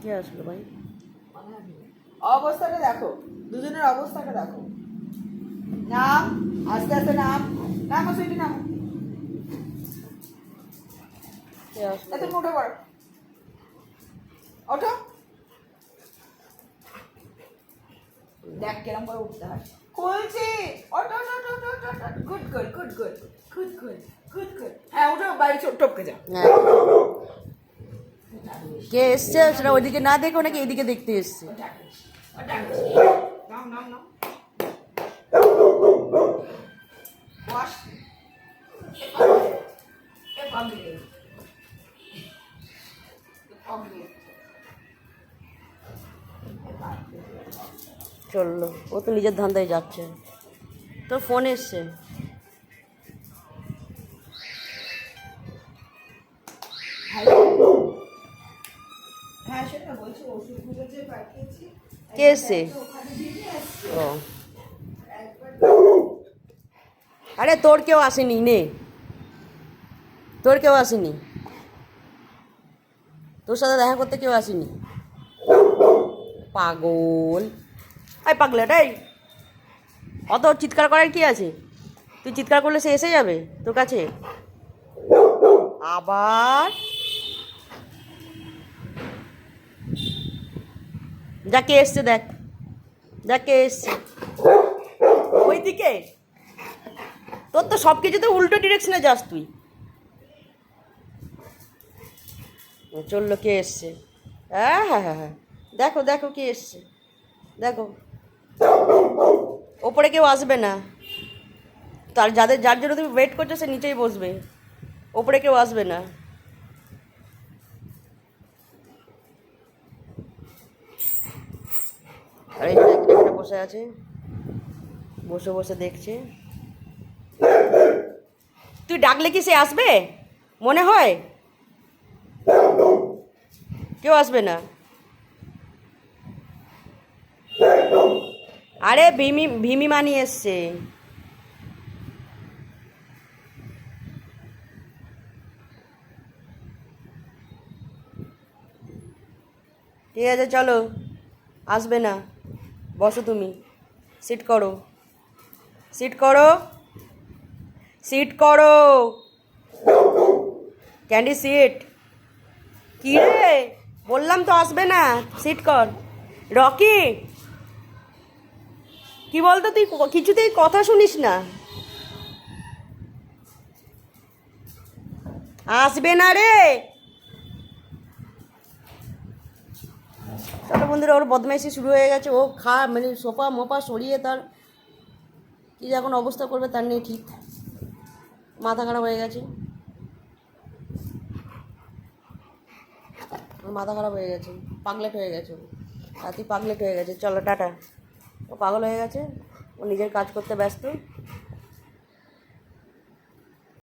কে আসলো ভাই? অবস্থাটা দেখো, দুজনের অবস্থাটা দেখো। নাম, আস্তে আস্তে নাম, নাম সুইটি নাম। কে আসলো? তুমি উঠে পড়ো, ওঠো। দেখ কেরম করে উঠতে হয়। খুলছি, ওঠো ওঠো ওঠো ওঠো ওঠো। Good good good good good good good good. হ্যাঁ উঠো, বাড়ি টপকে যা। হ্যাঁ। কে এসছে সেটা ওইদিকে না দেখো নাকি এইদিকে দেখতে এসছে? নাম নাম নাম। Wash. চললো, ও তো নিজের ধান্দায় যাচ্ছে। তোর ফোন এসছে। হ্যাঁ সেটা বলছি, ওষুধগুলো যে পাঠিয়েছি কে এসছে? ও আরে তোর কেউ আসেনি, নে তোর কেউ আসেনি, তোর সাথে দেখা করতে কেউ আসেনি। পাগল, আই পাগলাটাই, অত চিৎকার করার কি আছে? তুই চিৎকার করলে সে এসে যাবে তোর কাছে আবার। যা কে এসছে দেখ, যা কে এসছে ওইদিকে। তোর তো সব কিছুতে উল্টো ডিরেকশনে যাস তুই। চললো, কে এসছে? হ্যাঁ হ্যাঁ হ্যাঁ হ্যাঁ, দেখো দেখো কে এসছে, দেখো। ওপরে কেউ আসবে না, তার যার জন্য তুমি ওয়েট করছো সে নিচেই বসবে, ওপরে কেউ আসবে না। আর এই এখানে বসে আছে, বসে বসে দেখছে। তুই ডাকলে কি সে আসবে মনে হয়? কেউ আসবে না। আরে ভীমি মানি এসছে। ঠিক আছে চলো, আসবে না, বসো তুমি, সিট করো, সিট করো, সিট করো, ক্যান্ডি সিট। কি রে, বললাম তো আসবে না, সিট কর। রকি, কি বলতো তুই কিছুতেই কথা শুনিস না। আসবে না রে। ছোটো বন্ধুরা, ওর বদমাইশি শুরু হয়ে গেছে। ও মানে সোফা মোপা সরিয়ে তার কি যে এখন অবস্থা করবে তার নেই ঠিক। মাথা খারাপ হয়ে গেছে, মাথা খারাপ হয়ে গেছে, পাগলেট হয়ে গেছে, রাতি পাগলেট হয়ে গেছে। চলো টাটা। ও পাগল হয়ে গেছে, ও নিজের কাজ করতে ব্যস্ত।